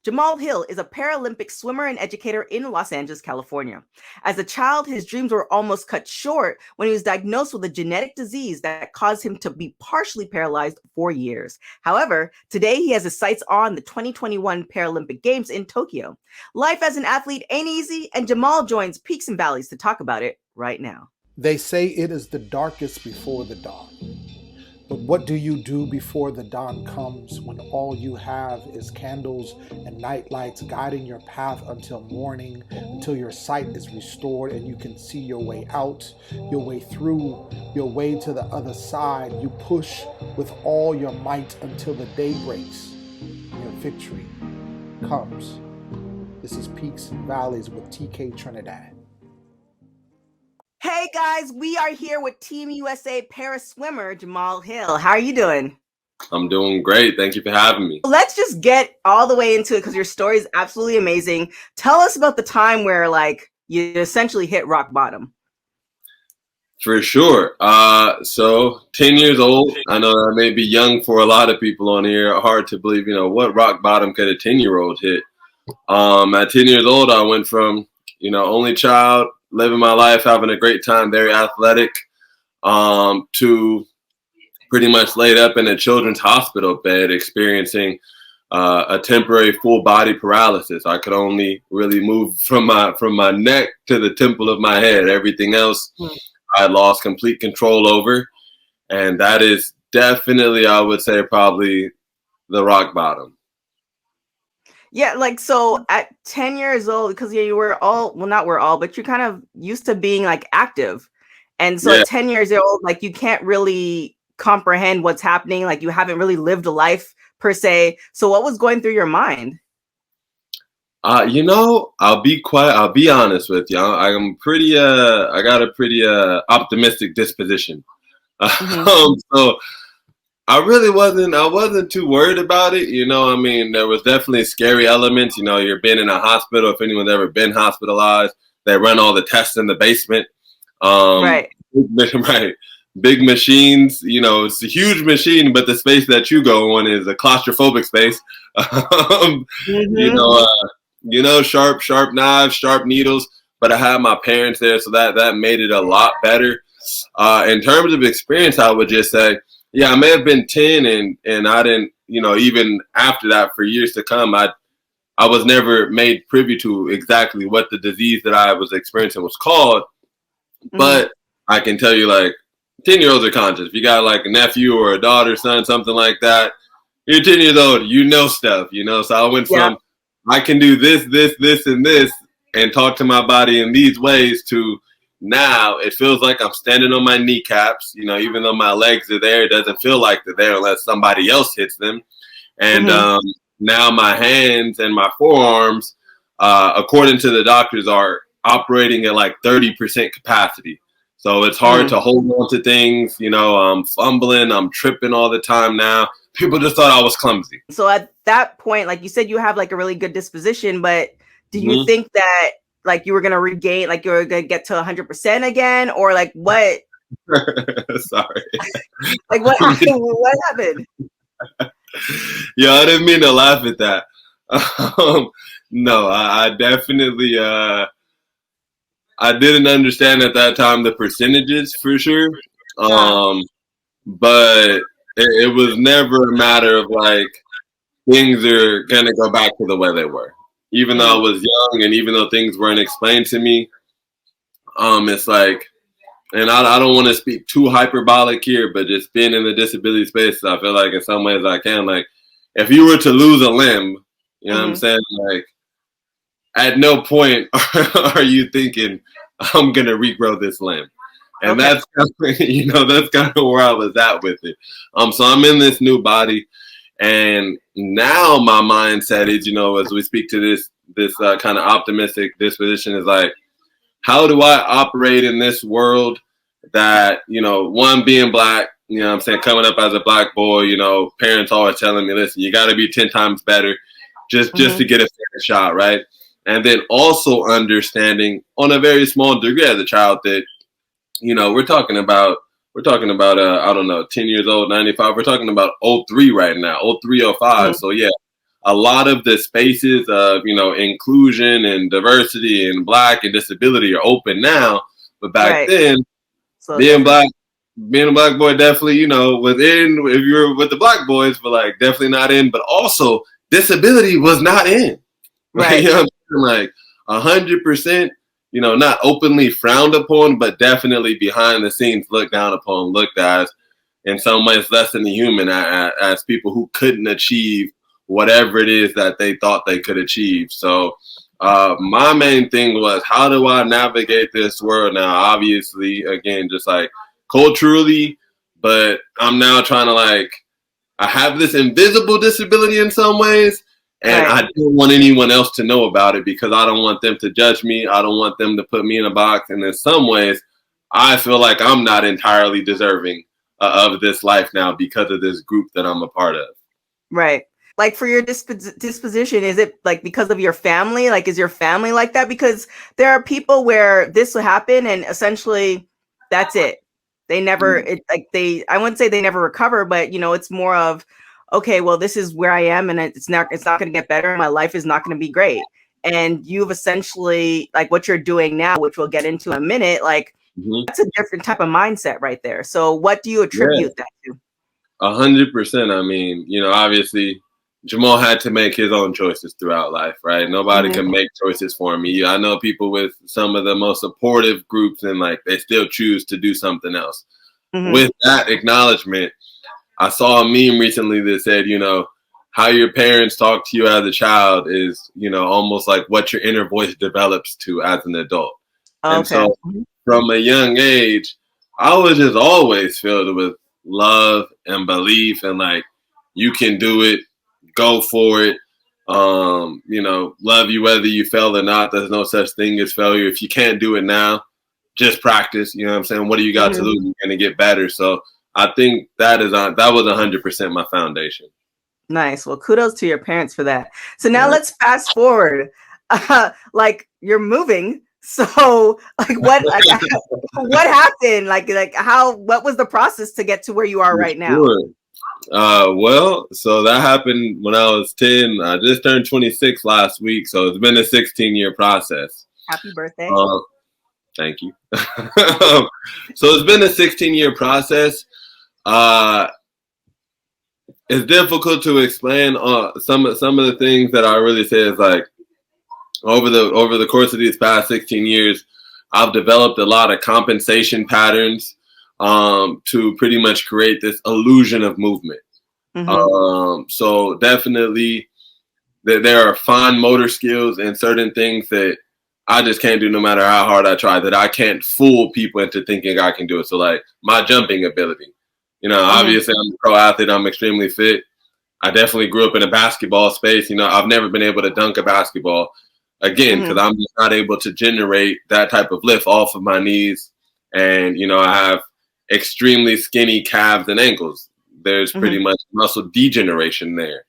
Jamal Hill is a Paralympic swimmer and educator in Los Angeles, California. As a child, his dreams were almost cut short when he was diagnosed with a genetic disease that caused him to be partially paralyzed for years. However, today he has his sights on the 2021 Paralympic Games in Tokyo. Life as an athlete ain't easy, and Jamal joins Peaks and Valleys to talk about it right now. They say it is the darkest before the dawn. But what do you do before the dawn comes, when all you have is candles and night lights guiding your path until morning, until your sight is restored and you can see your way out, your way through, your way to the other side. You push with all your might until the day breaks and your victory comes. This is Peaks and Valleys with TK Trinidad. Hey guys, we are here with Team USA para swimmer Jamal Hill. How are you doing? I'm doing great. Thank you for having me. Let's just get all the way into it because your story is absolutely amazing. Tell us about the time where you essentially hit rock bottom. For sure. So 10 years old. I know that may be young for a lot of people on here. Hard to believe, what rock bottom could a 10-year-old hit? At 10 years old, I went from, only child, living my life, having a great time, very athletic, to pretty much laid up in a children's hospital bed experiencing a temporary full body paralysis. I could only really move from my neck to the temple of my head. Everything else I lost complete control over. And that is definitely, I would say, probably the rock bottom. Yeah, so at 10 years old, because you were but you're kind of used to being active. And so at 10 years old, you can't really comprehend what's happening. You haven't really lived a life per se. So what was going through your mind? I'll be honest with you. I got a pretty optimistic disposition. So I wasn't too worried about it. There was definitely scary elements. You're been in a hospital. If anyone's ever been hospitalized, they run all the tests in the basement. Right. Right. Big machines, it's a huge machine, but the space that you go on is a claustrophobic space. Sharp knives, sharp needles, but I had my parents there. So that made it a lot better. In terms of experience, I would just say, I may have been 10 and I didn't, even after that for years to come, I was never made privy to exactly what the disease that I was experiencing was called. But I can tell you 10-year-olds are conscious. If you got a nephew or a daughter, son, something like that, you're 10 years old, stuff, So I went from, I can do this, and this, and talk to my body in these ways to now it feels like I'm standing on my kneecaps, even though my legs are there, it doesn't feel like they're there unless somebody else hits them. And now my hands and my forearms, according to the doctors, are operating at 30% capacity. So it's hard to hold on to things. I'm fumbling, I'm tripping all the time now. People just thought I was clumsy. So at that point, you said, you have a really good disposition, but do you think that you were going to regain, you were going to get to 100% again, or what? Sorry. What happened? Yeah, I didn't mean to laugh at that. No, I definitely, I didn't understand at that time the percentages for sure. But it was never a matter of things are going to go back to the way they were. Even though I was young and even though things weren't explained to me, it's and I don't want to speak too hyperbolic here, but just being in the disability space, I feel in some ways I can, if you were to lose a limb, what I'm saying? At no point are you thinking, I'm going to regrow this limb. And that's, that's kind of where I was at with it. So I'm in this new body. And now my mindset is, as we speak to this kind of optimistic disposition is how do I operate in this world that, one, being black, coming up as a black boy, parents always telling me, listen, you got to be 10 times better just to get a fair shot, right? And then also understanding on a very small degree as a child that, we're talking about, I don't know, 10 years old, 95. We're talking about 03 right now, 03, 05. So yeah, a lot of the spaces of, you know, inclusion and diversity and Black and disability are open now. But back then, so being Black, being a Black boy definitely, you know, within, if you were with the Black boys, but like definitely not in, but also disability was not in. Right. You know what I'm saying? Like 100%, you know, not openly frowned upon, but definitely behind the scenes looked down upon, looked as in some ways less than human, as people who couldn't achieve whatever it is that they thought they could achieve. So my main thing was, how do I navigate this world now? Obviously, again, just like culturally, but I'm now trying to like, I have this invisible disability in some ways, and I don't want anyone else to know about it because I don't want them to judge me. I don't want them to put me in a box. And in some ways, I feel like I'm not entirely deserving of this life now because of this group that I'm a part of. Right. Like for your disposition, is it like because of your family? Like, is your family like that? Because there are people where this will happen and essentially that's it. They never, I wouldn't say they never recover, but you know, it's more of, okay, well, this is where I am and it's not going to get better. My life is not going to be great. And you've essentially, like what you're doing now, which we'll get into in a minute, like that's a different type of mindset right there. So what do you attribute that to? 100%. I mean, you know, obviously Jamal had to make his own choices throughout life, right? Nobody can make choices for me. I know people with some of the most supportive groups and like they still choose to do something else. With that acknowledgement, I saw a meme recently that said, you know, how your parents talk to you as a child is, you know, almost like what your inner voice develops to as an adult. And so from a young age, I was just always filled with love and belief and like, you can do it, go for it. You know, love you whether you fail or not. There's no such thing as failure. If you can't do it now, just practice. You know what I'm saying? What do you got to lose? You're gonna get better. So I think that was 100% my foundation. Nice. Well, kudos to your parents for that. So now let's fast forward. Like you're moving. So like what happened? Like what was the process to get to where you are right now? Well, so that happened when I was 10. I just turned 26 last week. So it's been a 16-year process. Happy birthday. Thank you. So it's been a 16-year process. It's difficult to explain some of the things that I really say is like over the course of these past 16 years, I've developed a lot of compensation patterns to pretty much create this illusion of movement. So definitely there are fine motor skills and certain things that I just can't do no matter how hard I try, that I can't fool people into thinking I can do it. So like my jumping ability, you know, obviously I'm a pro athlete. I'm extremely fit. I definitely grew up in a basketball space. You know, I've never been able to dunk a basketball again, because I'm just not able to generate that type of lift off of my knees. And, you know, I have extremely skinny calves and ankles. There's pretty much muscle degeneration there.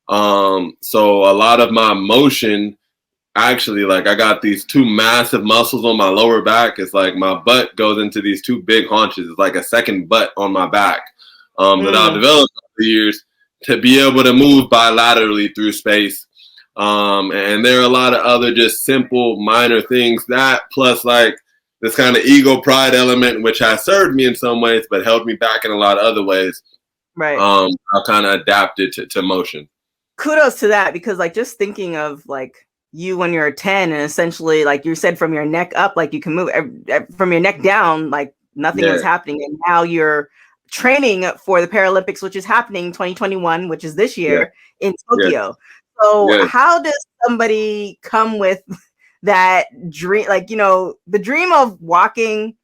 So a lot of my motion, actually, like I got these two massive muscles on my lower back. It's like my butt goes into these two big haunches. It's like a second butt on my back that I've developed over the years to be able to move bilaterally through space. And there are a lot of other just simple minor things, that plus like this kind of ego pride element, which has served me in some ways, but held me back in a lot of other ways. Right. I've kind of adapted to motion. Kudos to that, because like just thinking of like you when you're 10 and essentially like you said from your neck up, like you can move from your neck down, like nothing was happening. And now you're training for the Paralympics, which is happening 2021, which is this year in Tokyo. So how does somebody come with that dream? Like, you know, the dream of walking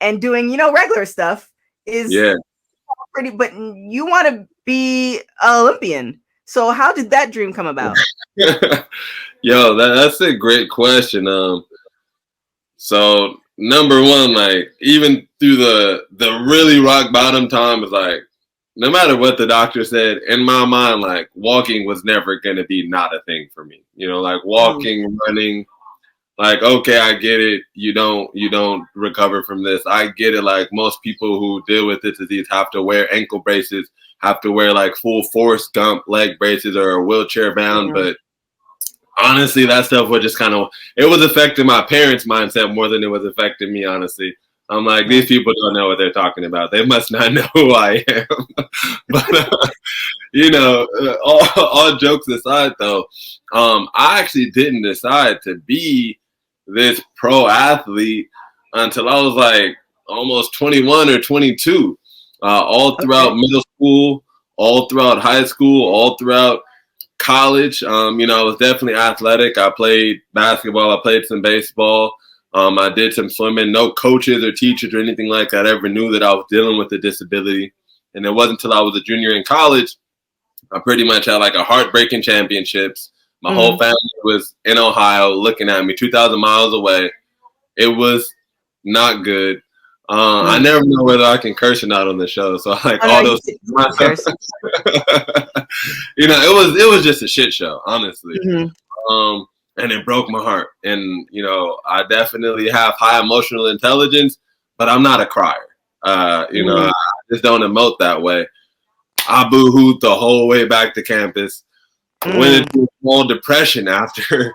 and doing, you know, regular stuff is pretty, but you want to be an Olympian. So how did that dream come about? Yo, that's a great question. So number one, like even through the really rock bottom time, is like, no matter what the doctor said, in my mind, like walking was never going to be not a thing for me. You know, like walking, running, like, okay, I get it. You don't recover from this. I get it. Like most people who deal with this disease have to wear ankle braces, have to wear like full force gump leg braces or wheelchair bound. But honestly, that stuff was just kind of, it was affecting my parents' mindset more than it was affecting me, honestly. I'm like, these people don't know what they're talking about. They must not know who I am. But, you know, all jokes aside, though, I actually didn't decide to be this pro athlete until I was like almost 21 or 22. All throughout middle school, all throughout high school, all throughout college. You know, I was definitely athletic. I played basketball. I played some baseball. I did some swimming. No coaches or teachers or anything like that ever knew that I was dealing with a disability. And it wasn't until I was a junior in college, I pretty much had like a heartbreaking championships. My whole family was in Ohio looking at me 2,000 miles away. It was not good. I never know whether I can curse or not on the show. So like all those, you know, it was just a shit show, honestly. And it broke my heart. And, you know, I definitely have high emotional intelligence, but I'm not a crier. You know, I just don't emote that way. I boo-hooed the whole way back to campus. Went into a small depression after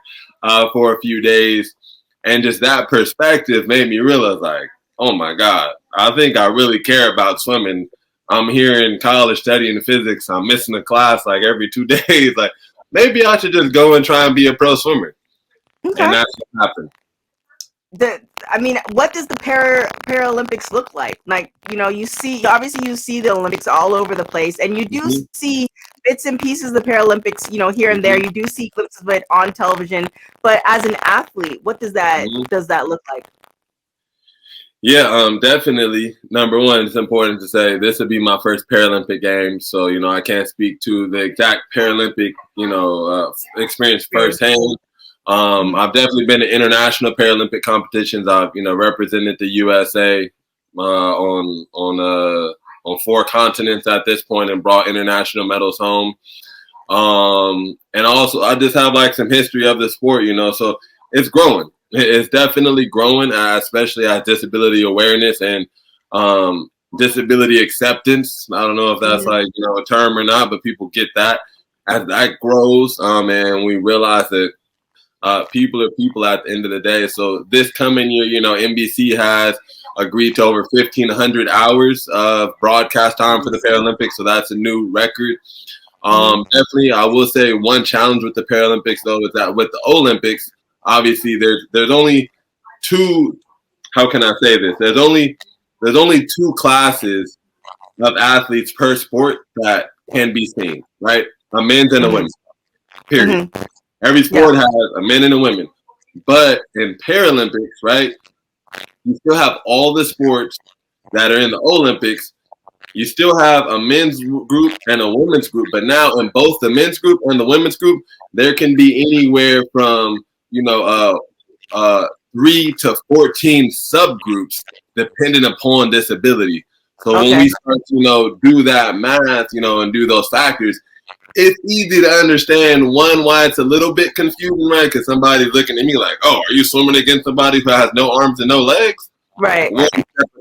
for a few days. And just that perspective made me realize, like, oh, my God, I think I really care about swimming. I'm here in college studying physics. I'm missing a class like every 2 days. Like, maybe I should just go and try and be a pro swimmer. And that's what happened. I mean, what does the Paralympics look like? Like, you know, obviously you see the Olympics all over the place, and you do see bits and pieces of the Paralympics, you know, here and there. You do see glimpses of it on television. But as an athlete, what does that look like? Yeah, definitely. Number one, it's important to say this will be my first Paralympic Games, so you know I can't speak to the exact Paralympic, you know, experience firsthand. I've definitely been to international Paralympic competitions. I've, you know, represented the USA on 4 continents at this point and brought international medals home. And also I just have like some history of the sport, you know, so it's growing. It's definitely growing, especially as disability awareness and disability acceptance. I don't know if that's like, you know, a term or not, but people get that. As that grows, and we realize that people are people at the end of the day. So this coming year, you know, NBC has agreed to over 1,500 hours of broadcast time for the Paralympics. So that's a new record. Definitely, I will say one challenge with the Paralympics, though, is that with the Olympics, obviously there's only 2. How can I say this? There's only 2 classes of athletes per sport that can be seen, right? A men's and a women's. Period. Every sport has a men and a women. But in Paralympics, right, you still have all the sports that are in the Olympics. You still have a men's group and a women's group. But now in both the men's group and the women's group, there can be anywhere from, you know, 3 to 14 subgroups depending upon disability. So when we start to, you know, do that math, you know, and do those factors, it's easy to understand why it's a little bit confusing, right? Because somebody's looking at me like, "Oh, are you swimming against somebody who has no arms and no legs?" Right.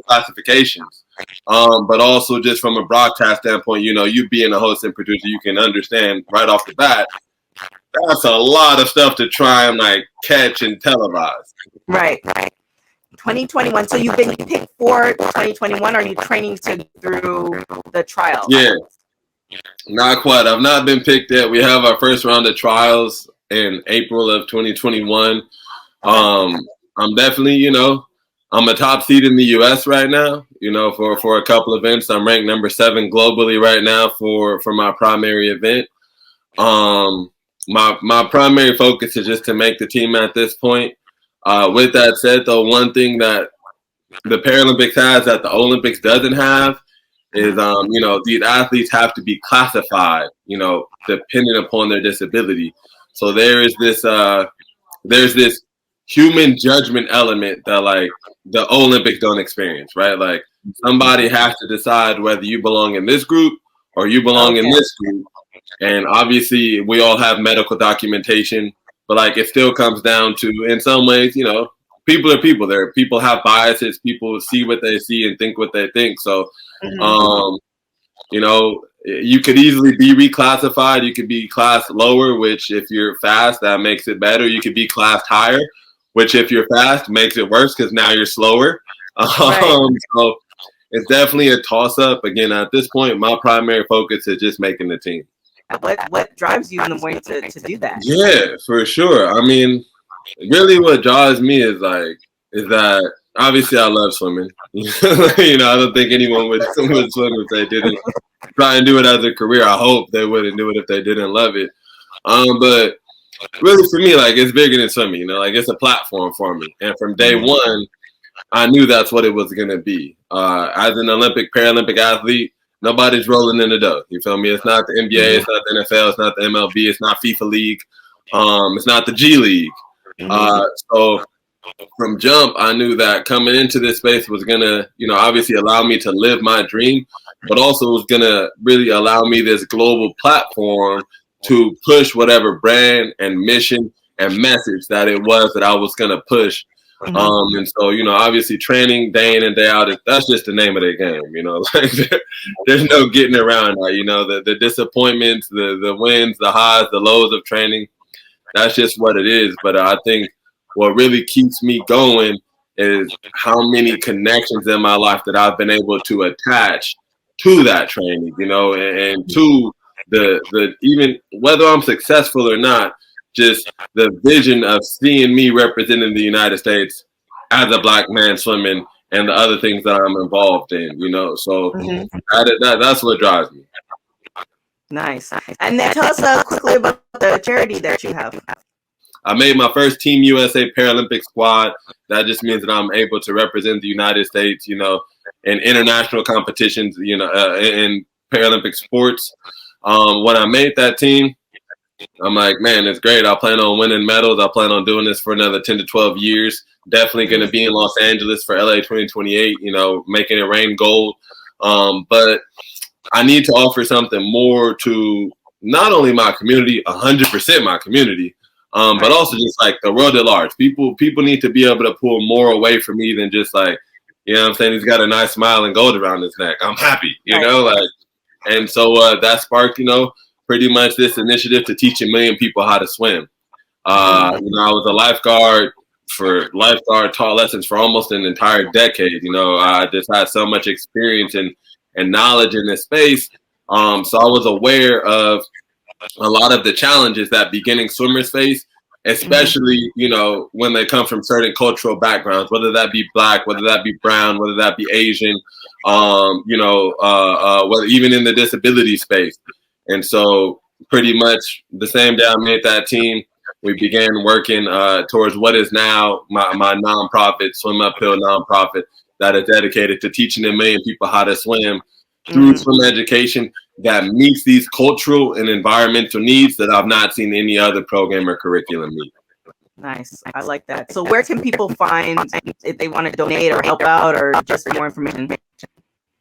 Classifications, but also just from a broadcast standpoint, you know, you being a host and producer, you can understand right off the bat. That's a lot of stuff to try and like catch and televise. Right. 2021. So you've been picked for 2021. Are you training through the trial? Yeah. Not quite. I've not been picked yet. We have our first round of trials in April of 2021. I'm definitely, you know, I'm a top seed in the U.S. right now. You know, for a couple events, I'm ranked number 7 globally right now for my primary event. My primary focus is just to make the team at this point. With that said, though, one thing that the Paralympics has that the Olympics doesn't have is, you know, these athletes have to be classified, you know, depending upon their disability. So there's this human judgment element that like the Olympics don't experience, right? Like somebody has to decide whether you belong in this group or you belong in this group. And obviously we all have medical documentation, but like it still comes down to, in some ways, you know, people are people. People have biases. People see what they see and think what they think. So, you know, you could easily be reclassified. You could be classed lower, which if you're fast, that makes it better. You could be classed higher, which if you're fast makes it worse because now you're slower. Right. So it's definitely a toss up. Again, at this point, my primary focus is just making the team. What drives you in the morning to do that? Yeah, for sure. I mean, really what drives me is that obviously I love swimming. I don't think anyone would swim if they didn't try and do it as a career. I hope they wouldn't do it if they didn't love it. But really for me, it's bigger than swimming, it's a platform for me. And from day one, I knew that's what it was going to be. As an Olympic, Paralympic athlete, nobody's rolling in the dough. You feel me? It's not the NBA, it's not the NFL, it's not the MLB, it's not FIFA League, it's not the G League. So from jump, I knew that coming into this space was going to, obviously allow me to live my dream, but also was going to really allow me this global platform to push whatever brand and mission and message that it was that I was going to push. And so, obviously training day in and day out, that's just the name of the game, there's no getting around that, the disappointments, the wins, the highs, the lows of training, that's just what it is. But I think what really keeps me going is how many connections in my life that I've been able to attach to that training, and to the even whether I'm successful or not, just the vision of seeing me representing the United States as a Black man swimming and the other things that I'm involved in, so that's what drives me. Nice. And then tell us quickly about the charity that you have. I made my first Team USA Paralympic squad. That just means that I'm able to represent the United States, in international competitions, in Paralympic sports. When I made that team, I'm like, man, it's great. I plan on winning medals. I plan on doing this for another 10 to 12 years. Definitely going to be in Los Angeles for LA 2028, making it rain gold. But I need to offer something more to not only my community, 100% my community, but also just the world at large. People need to be able to pull more away from me than just what I'm saying? He's got a nice smile and gold around his neck. I'm happy, and so that sparked, pretty much this initiative to teach 1 million people how to swim. I was a lifeguard taught lessons for almost an entire decade. I just had so much experience and knowledge in this space. So I was aware of a lot of the challenges that beginning swimmers face, especially, when they come from certain cultural backgrounds, whether that be Black, whether that be brown, whether that be Asian, whether even in the disability space. And so pretty much the same day I made that team, we began working towards what is now my nonprofit, Swim Uphill nonprofit, that is dedicated to teaching 1 million people how to swim through swim education that meets these cultural and environmental needs that I've not seen any other program or curriculum meet. Nice. I like that. So where can people find if they want to donate or help out or just more information?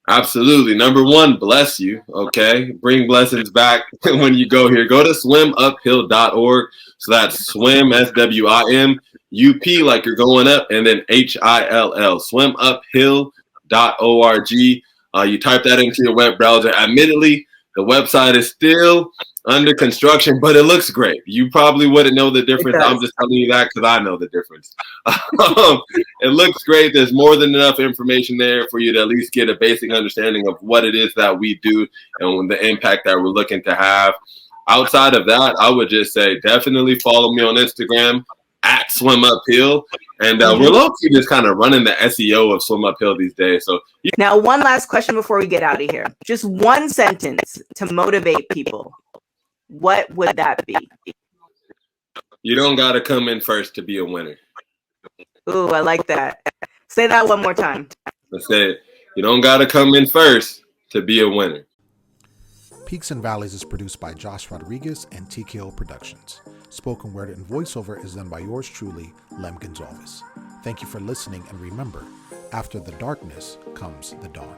Absolutely. Number one, bless you. Okay. Bring blessings back when you go here. Go to swimuphill.org. So that's swim, SWIM, UP, like you're going up, and then HILL, swimuphill.org. You type that into your web browser. Admittedly, the website is still under construction, but it looks great. You probably wouldn't know the difference. I'm just telling you that because I know the difference. It looks great. There's more than enough information there for you to at least get a basic understanding of what it is that we do and the impact that we're looking to have. Outside of that, I would just say definitely follow me on Instagram at Swim Uphill. And we're low-key just kind of running the SEO of Swim Uphill these days. So now, one last question before we get out of here. Just one sentence to motivate people. What would that be? You don't got to come in first to be a winner. Ooh, I like that. Say that one more time. Let's say it. You don't got to come in first to be a winner. Peaks and Valleys is produced by Josh Rodriguez and TKO Productions. Spoken word and voiceover is done by yours truly, Lem Gonzalez. Thank you for listening, and remember, after the darkness comes the dawn.